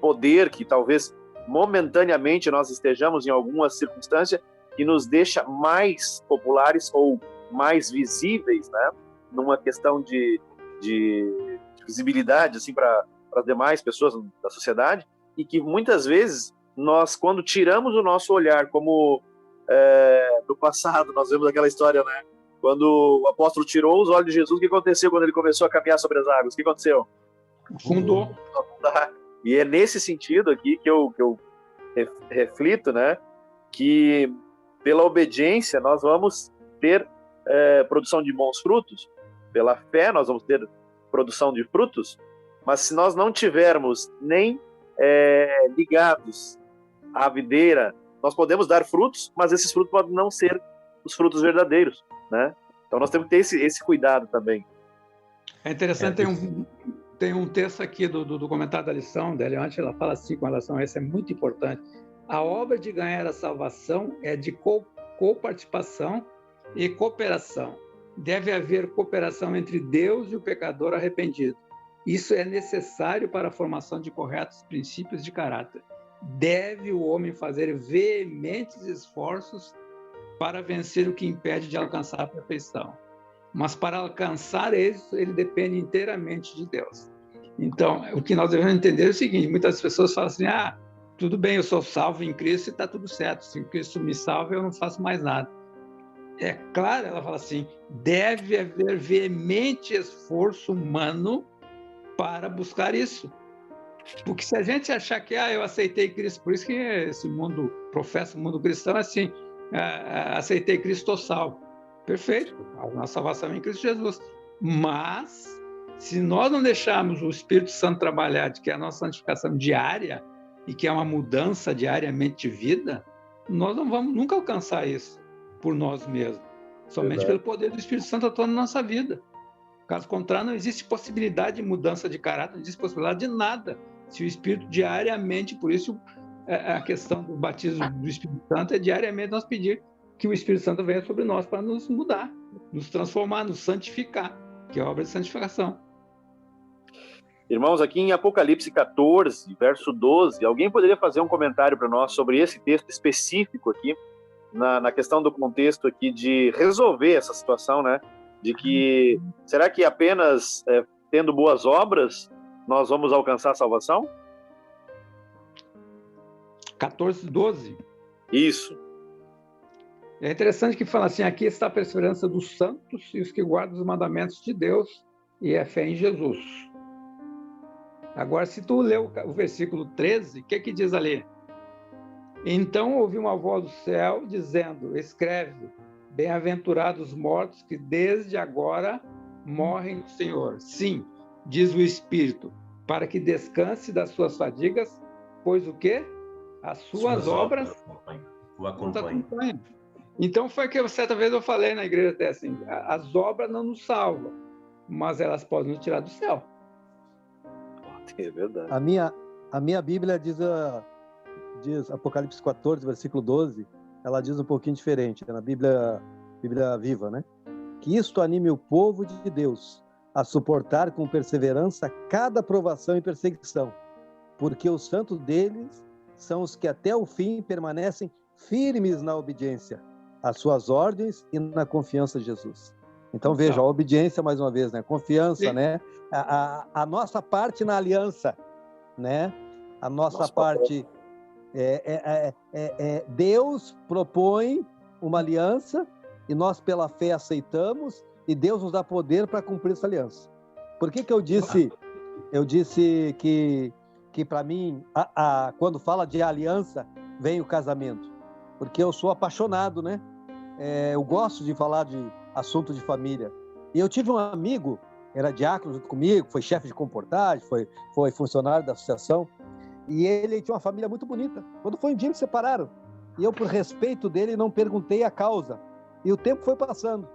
poder, que talvez momentaneamente nós estejamos em alguma circunstância que nos deixa mais populares ou mais visíveis, né? Numa questão de visibilidade assim, para as demais pessoas da sociedade, e que muitas vezes nós, quando tiramos o nosso olhar, como no passado nós vemos aquela história, né? Quando o apóstolo tirou os olhos de Jesus, o que aconteceu quando ele começou a caminhar sobre as águas? O que aconteceu? Fundou. E é nesse sentido aqui que eu reflito, né, que pela obediência nós vamos ter produção de bons frutos, pela fé nós vamos ter produção de frutos, mas se nós não tivermos nem ligados à videira, nós podemos dar frutos, mas esses frutos podem não ser os frutos verdadeiros, né? Então nós temos que ter esse cuidado também. É interessante, tem um texto aqui do comentário da lição da Eliante, ela fala assim com relação a isso, é muito importante. A obra de ganhar a salvação é de coparticipação e cooperação. Deve haver cooperação entre Deus e o pecador arrependido. Isso é necessário para a formação de corretos princípios de caráter. Deve o homem fazer veementes esforços para vencer o que impede de alcançar a perfeição. Mas para alcançar isso, ele depende inteiramente de Deus. Então, o que nós devemos entender é o seguinte, muitas pessoas falam assim, tudo bem, eu sou salvo em Cristo e está tudo certo, se Cristo me salva, eu não faço mais nada. É claro, ela fala assim, deve haver veemente esforço humano para buscar isso. Porque se a gente achar que eu aceitei Cristo, por isso que esse mundo, professa o mundo cristão, é assim, aceitei Cristo, estou salvo. Perfeito, a nossa salvação é em Cristo Jesus. Mas, se nós não deixarmos o Espírito Santo trabalhar, de que é a nossa santificação diária, e que é uma mudança diariamente de vida, nós não vamos nunca alcançar isso por nós mesmos. Somente pelo poder do Espírito Santo atuando na nossa vida. Caso contrário, não existe possibilidade de mudança de caráter, não existe possibilidade de nada. Se o Espírito diariamente, por isso a questão do batismo do Espírito Santo é diariamente nós pedir que o Espírito Santo venha sobre nós para nos mudar, nos transformar, nos santificar, que é a obra de santificação. Irmãos, aqui em Apocalipse 14, verso 12, alguém poderia fazer um comentário para nós sobre esse texto específico aqui, na questão do contexto aqui de resolver essa situação, né? De que, será que apenas tendo boas obras nós vamos alcançar a salvação? 14, 12. Isso. É interessante que fala assim, aqui está a perseverança dos santos e os que guardam os mandamentos de Deus e a fé em Jesus. Agora, se tu ler o versículo 13, o que diz ali? Então ouvi uma voz do céu dizendo, escreve, bem-aventurados os mortos que desde agora morrem no Senhor. Sim, diz o Espírito, para que descanse das suas fadigas, pois o quê? As suas obras o acompanham. Então foi que certa vez eu falei na igreja até assim, as obras não nos salvam, mas elas podem nos tirar do céu. É verdade. A minha Bíblia diz Apocalipse 14, versículo 12, ela diz um pouquinho diferente, na Bíblia Viva, né? Que isto anime o povo de Deus a suportar com perseverança cada provação e perseguição, porque os santos deles são os que até o fim permanecem firmes na obediência às suas ordens e na confiança de Jesus. Então veja, a obediência mais uma vez, né? Confiança, né? A nossa parte na aliança, né? A nossa parte Deus propõe uma aliança e nós pela fé aceitamos e Deus nos dá poder para cumprir essa aliança. Por que eu disse que para mim quando fala de aliança vem o casamento? Porque eu sou apaixonado, né? Eu gosto de falar de assunto de família. E eu tive um amigo, era diácono junto comigo, foi chefe de comportagem, foi funcionário da associação, e ele tinha uma família muito bonita. Quando foi um dia, eles se separaram. E eu, por respeito dele, não perguntei a causa. E o tempo foi passando.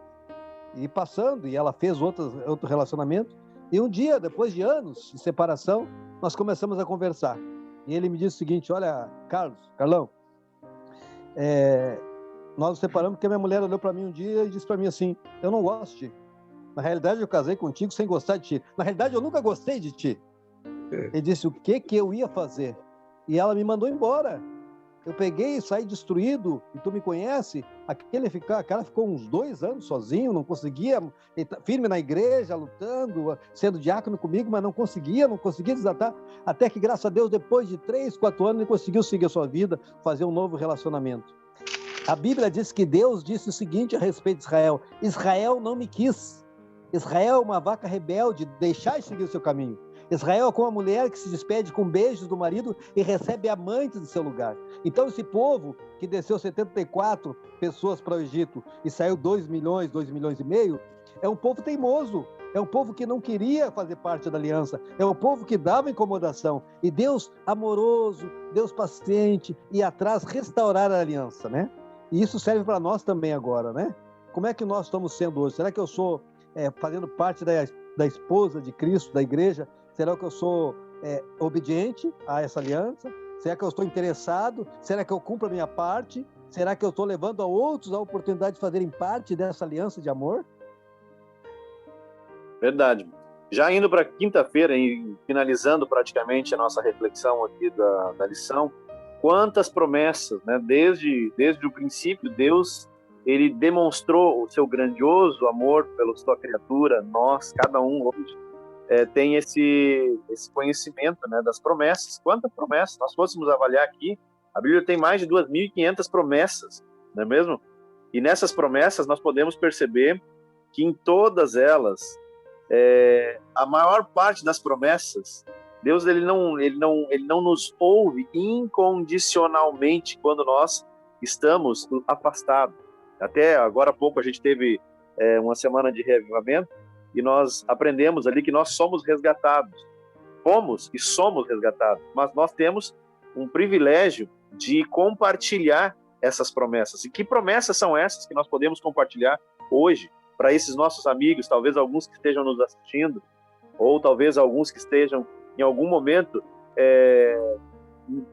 E ela fez outro relacionamento. E um dia, depois de anos de separação, nós começamos a conversar. E ele me disse o seguinte, olha, Carlão, nós nos separamos porque a minha mulher olhou para mim um dia e disse para mim assim, eu não gosto de ti. Na realidade, eu casei contigo sem gostar de ti. Na realidade, eu nunca gostei de ti. Ele disse o que eu ia fazer. E ela me mandou embora. Eu peguei e saí destruído, e tu me conhece, aquele cara ficou uns 2 anos sozinho, não conseguia, firme na igreja, lutando, sendo diácono comigo, mas não conseguia desatar, até que, graças a Deus, depois de 3, 4 anos, ele conseguiu seguir a sua vida, fazer um novo relacionamento. A Bíblia diz que Deus disse o seguinte a respeito de Israel: Israel não me quis. Israel é uma vaca rebelde, deixai seguir o seu caminho. Israel é como a mulher que se despede com beijos do marido e recebe amantes do seu lugar. Então esse povo que desceu 74 pessoas para o Egito e saiu 2 milhões e meio, é um povo teimoso, é um povo que não queria fazer parte da aliança, é um povo que dava incomodação. E Deus amoroso, Deus paciente, ia atrás restaurar a aliança, né? E isso serve para nós também agora, né? Como é que nós estamos sendo hoje? Será que eu sou fazendo parte da esposa de Cristo, da igreja? Será que eu sou obediente a essa aliança? Será que eu estou interessado? Será que eu cumpro a minha parte? Será que eu estou levando a outros a oportunidade de fazerem parte dessa aliança de amor? Verdade. Já indo para quinta-feira e finalizando praticamente a nossa reflexão aqui da lição, quantas promessas, né? Desde o princípio, Deus, ele demonstrou o seu grandioso amor pela sua criatura. Nós, cada um hoje, tem esse conhecimento, né, das promessas. Quantas promessas? Nós fôssemos avaliar aqui, a Bíblia tem mais de 2.500 promessas, não é mesmo? E nessas promessas nós podemos perceber que em todas elas, a maior parte das promessas, Deus ele não nos ouve incondicionalmente quando nós estamos afastados. Até agora há pouco a gente teve uma semana de reavivamento e nós aprendemos ali que nós somos resgatados. Fomos e somos resgatados, mas nós temos um privilégio de compartilhar essas promessas. E que promessas são essas que nós podemos compartilhar hoje para esses nossos amigos, talvez alguns que estejam nos assistindo, ou talvez alguns que estejam em algum momento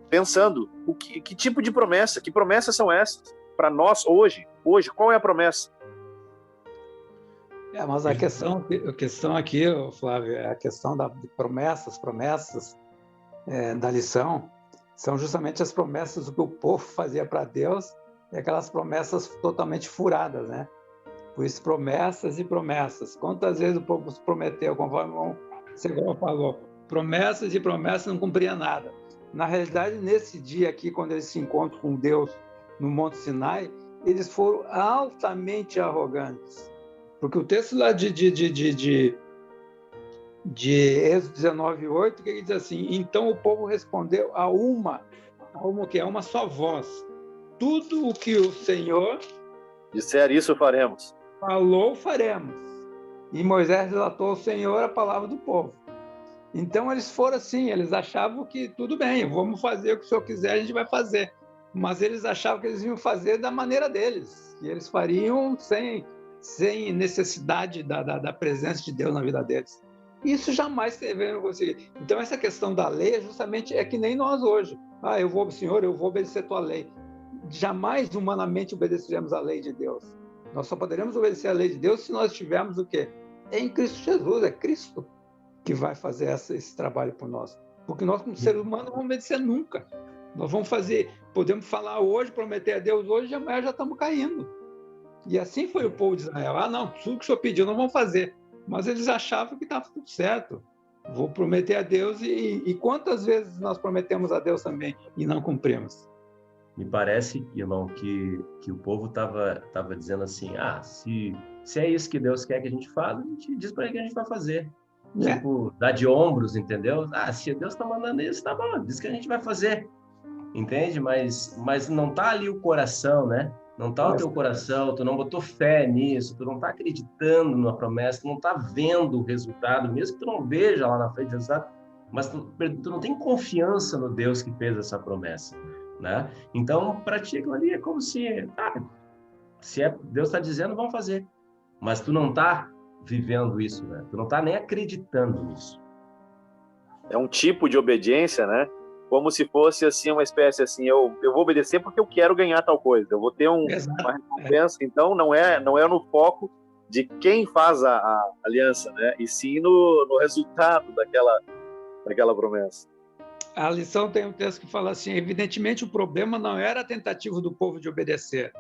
pensando que tipo de promessa, que promessas são essas para nós hoje? Hoje, qual é a promessa? Mas a questão aqui, Flávio, é a questão de promessas da lição, são justamente as promessas que o povo fazia para Deus, e aquelas promessas totalmente furadas, né? Por isso, promessas e promessas. Quantas vezes o povo se prometeu, conforme você falou, promessas e promessas, não cumpria nada. Na realidade, nesse dia aqui, quando eles se encontram com Deus no Monte Sinai, eles foram altamente arrogantes. Porque o texto lá de Êxodo 19:8, que ele diz assim: então o povo respondeu a uma só voz: tudo o que o Senhor disser, isso faremos. Falou, faremos. E Moisés relatou ao Senhor a palavra do povo. Então eles foram assim, eles achavam que tudo bem, vamos fazer o que o Senhor quiser, a gente vai fazer. Mas eles achavam que eles iam fazer da maneira deles, e eles fariam sem necessidade da presença de Deus na vida deles. Isso jamais devemos conseguir. Então essa questão da lei justamente é que nem nós hoje. Senhor, eu vou obedecer a tua lei. Jamais humanamente obedeceremos a lei de Deus. Nós só poderemos obedecer a lei de Deus se nós estivermos o quê? Em Cristo Jesus. É Cristo que vai fazer esse trabalho por nós. Porque nós, como seres humanos, não vamos obedecer nunca. Nós podemos falar hoje, prometer a Deus hoje, amanhã já estamos caindo. E assim foi o povo de Israel. Não, tudo que o Senhor pediu, não vamos fazer. Mas eles achavam que estava tudo certo. Vou prometer a Deus. E quantas vezes nós prometemos a Deus também e não cumprimos? Me parece, irmão, que o povo estava dizendo assim, se é isso que Deus quer que a gente faça, a gente diz para ele que a gente vai fazer. Tipo, dá de ombros, entendeu? Se Deus está mandando isso, tá bom, diz que a gente vai fazer. Entende? Mas não está ali o coração, né? Não está o teu coração, tu não botou fé nisso, tu não está acreditando na promessa, tu não está vendo o resultado, mesmo que tu não veja lá na frente o resultado, mas tu não tem confiança no Deus que fez essa promessa, né? Então, para ti, aquilo ali é como se Deus está dizendo, vamos fazer. Mas tu não está vivendo isso, né? Tu não está nem acreditando nisso. É um tipo de obediência, né? Como se fosse assim uma espécie assim, eu vou obedecer porque eu quero ganhar tal coisa, eu vou ter uma recompensa. Então não é no foco de quem faz a aliança, né? E sim no resultado daquela promessa. A lição tem um texto que fala assim: evidentemente o problema não era a tentativa do povo de obedecer,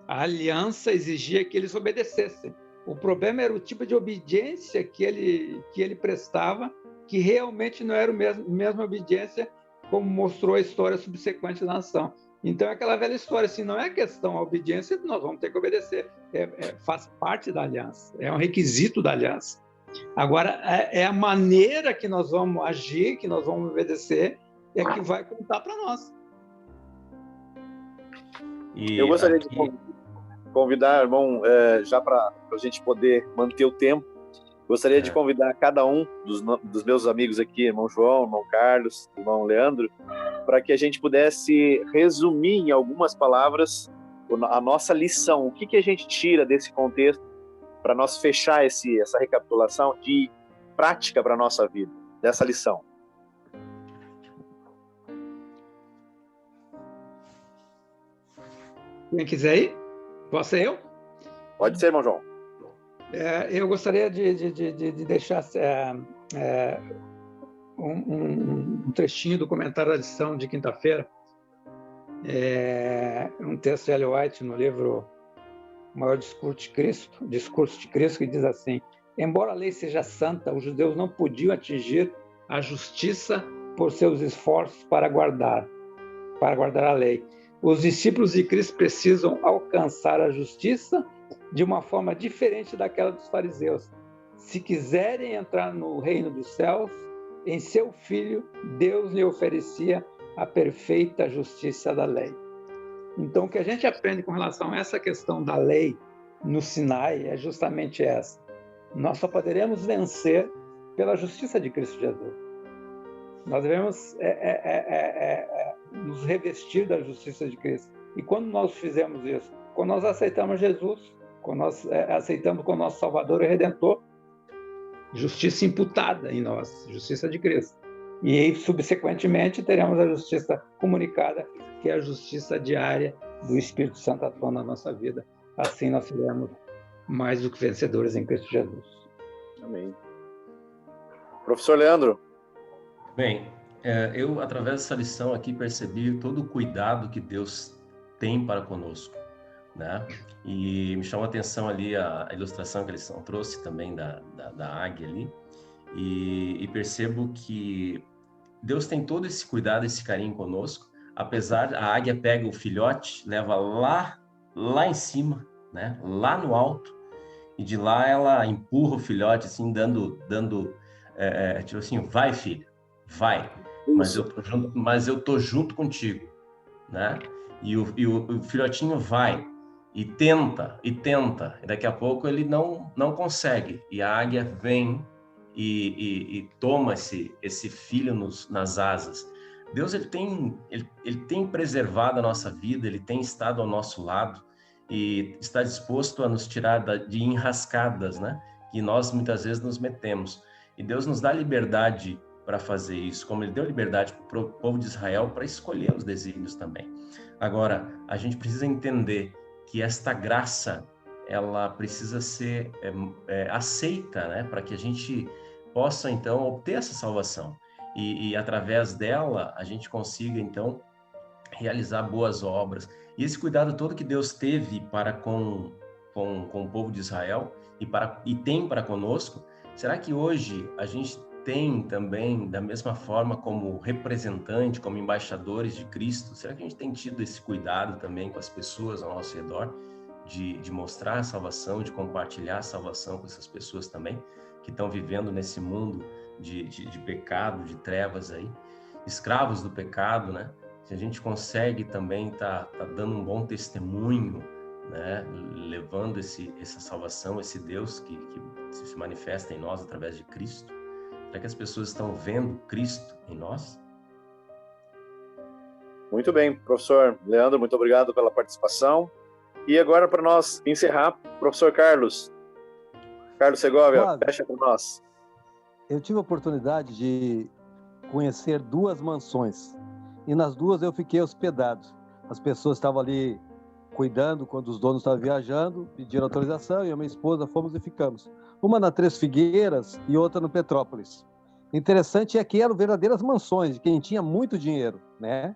a aliança exigia que eles obedecessem. O problema era o tipo de obediência que ele prestava, que realmente não era a mesma obediência como mostrou a história subsequente da nação. Então, é aquela velha história, assim, não é questão, a obediência, nós vamos ter que obedecer, faz parte da aliança, é um requisito da aliança. Agora, é a maneira que nós vamos agir, que nós vamos obedecer, é que vai contar para nós. Eu gostaria de convidar, irmão, já para a gente poder manter o tempo, gostaria de convidar cada um dos meus amigos aqui, irmão João, irmão Carlos, irmão Leandro, para que a gente pudesse resumir em algumas palavras a nossa lição. O que a gente tira desse contexto para nós fechar essa recapitulação de prática para a nossa vida, dessa lição? Quem quiser ir? Posso ser eu? Pode ser, irmão João. Eu gostaria de deixar um trechinho do comentário da lição de quinta-feira, um texto de Ellen White no livro O Maior Discurso de Cristo, que diz assim: embora a lei seja santa, os judeus não podiam atingir a justiça por seus esforços para guardar a lei. Os discípulos de Cristo precisam alcançar a justiça de uma forma diferente daquela dos fariseus. Se quiserem entrar no reino dos céus, em seu Filho, Deus lhe oferecia a perfeita justiça da lei. Então, o que a gente aprende com relação a essa questão da lei no Sinai é justamente essa. Nós só poderemos vencer pela justiça de Cristo Jesus. Nós devemos nos revestir da justiça de Cristo. E quando nós fizemos isso? Quando nós aceitamos Jesus, quando nós aceitamos como nosso Salvador e Redentor, justiça imputada em nós, justiça de Cristo. E aí, subsequentemente, teremos a justiça comunicada, que é a justiça diária do Espírito Santo atuando na nossa vida. Assim nós seremos mais do que vencedores em Cristo Jesus. Amém. Professor Leandro. Bem, eu, através dessa lição aqui, percebi todo o cuidado que Deus tem para conosco, né? E me chamou a atenção ali a ilustração que a lição trouxe também da águia ali, e percebo que Deus tem todo esse cuidado, esse carinho conosco, apesar a águia pega o filhote, leva lá em cima, né? Lá no alto, e de lá ela empurra o filhote, assim, dando tipo assim, vai, filho, vai, mas eu tô junto contigo, né? E o filhotinho vai e tenta, e daqui a pouco ele não consegue, e a águia vem e toma esse filho nas asas. Deus ele tem preservado a nossa vida, ele tem estado ao nosso lado e está disposto a nos tirar de enrascadas, né? Que nós muitas vezes nos metemos. E Deus nos dá liberdade para fazer isso, como ele deu liberdade para o povo de Israel para escolher os desígnios também. Agora, a gente precisa entender que esta graça, ela precisa ser aceita, né? Para que a gente possa, então, obter essa salvação. E através dela, a gente consiga, então, realizar boas obras. E esse cuidado todo que Deus teve para com o povo de Israel e tem para conosco, será que hoje a gente tem também, da mesma forma como representante, como embaixadores de Cristo, será que a gente tem tido esse cuidado também com as pessoas ao nosso redor, de mostrar a salvação, de compartilhar a salvação com essas pessoas também, que estão vivendo nesse mundo de pecado, de trevas aí, escravos do pecado, né? Se a gente consegue também tá dando um bom testemunho, né? Levando essa salvação, esse Deus que se manifesta em nós através de Cristo, será que as pessoas estão vendo Cristo em nós? Muito bem, professor Leandro, muito obrigado pela participação. E agora, para nós encerrar, professor Carlos Segovia, fecha com nós. Eu tive a oportunidade de conhecer 2 mansões, e nas 2 eu fiquei hospedado. As pessoas estavam ali cuidando quando os donos estavam viajando, pediram autorização, e eu e minha esposa fomos e ficamos. Uma na Três Figueiras e outra no Petrópolis. Interessante é que eram verdadeiras mansões de quem tinha muito dinheiro, né?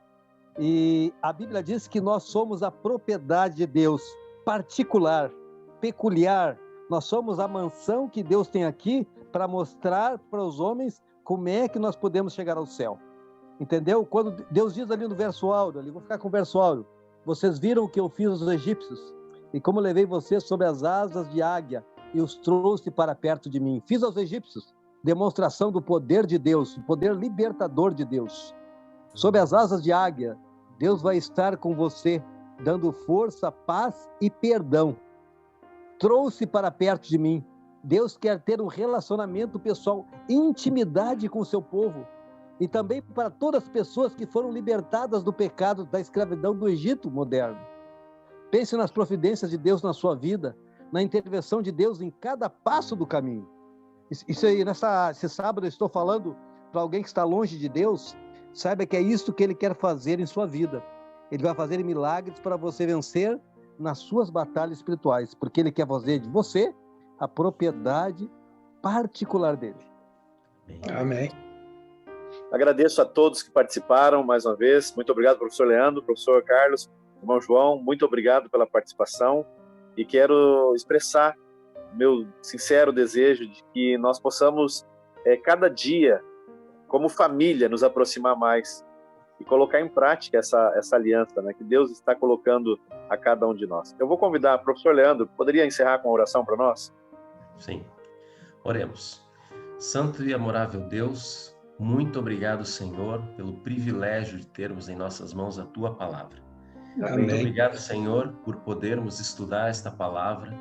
E a Bíblia diz que nós somos a propriedade de Deus, particular, peculiar. Nós somos a mansão que Deus tem aqui para mostrar para os homens como é que nós podemos chegar ao céu. Entendeu? Quando Deus diz ali no verso áureo, ali, vou ficar com o verso áureo, vocês viram o que eu fiz aos egípcios e como levei vocês sob as asas de águia e os trouxe para perto de mim. Fiz aos egípcios demonstração do poder de Deus, o poder libertador de Deus. Sob as asas de águia, Deus vai estar com você, dando força, paz e perdão. Trouxe para perto de mim. Deus quer ter um relacionamento pessoal, intimidade com o seu povo. E também para todas as pessoas que foram libertadas do pecado, da escravidão do Egito moderno. Pense nas providências de Deus na sua vida, na intervenção de Deus em cada passo do caminho. Isso aí, esse sábado eu estou falando para alguém que está longe de Deus, saiba que é isso que Ele quer fazer em sua vida. Ele vai fazer milagres para você vencer nas suas batalhas espirituais, porque Ele quer fazer de você a propriedade particular dele. Amém. Agradeço a todos que participaram mais uma vez. Muito obrigado, professor Leandro, professor Carlos, irmão João. Muito obrigado pela participação e quero expressar meu sincero desejo de que nós possamos, cada dia, como família, nos aproximar mais e colocar em prática essa aliança, né, que Deus está colocando a cada um de nós. Eu vou convidar o professor Leandro, poderia encerrar com uma oração para nós? Sim. Oremos. Santo e amorável Deus, muito obrigado, Senhor, pelo privilégio de termos em nossas mãos a Tua palavra. Amém. Muito obrigado, Senhor, por podermos estudar esta palavra,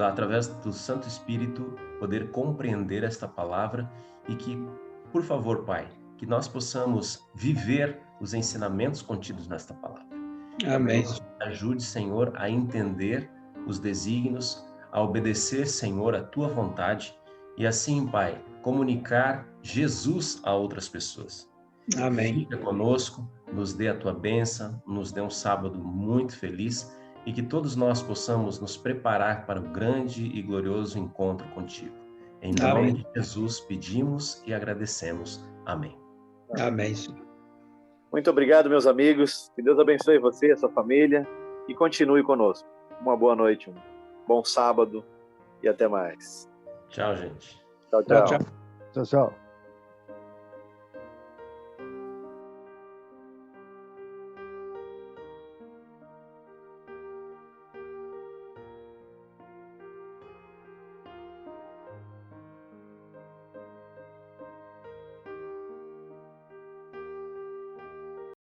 através do Santo Espírito, poder compreender esta palavra e que, por favor, Pai, que nós possamos viver os ensinamentos contidos nesta palavra. Amém. Ajude, Senhor, a entender os desígnios, a obedecer, Senhor, a Tua vontade e assim, Pai, comunicar Jesus a outras pessoas. Amém. Fica conosco, nos dê a Tua bênção, nos dê um sábado muito feliz e que todos nós possamos nos preparar para o grande e glorioso encontro contigo. Em nome de Jesus pedimos e agradecemos. Amém. Amém, Senhor. Muito obrigado, meus amigos. Que Deus abençoe você e a sua família e continue conosco. Uma boa noite, um bom sábado e até mais. Tchau, gente. Tchau, tchau. Tchau, tchau. Tchau, tchau.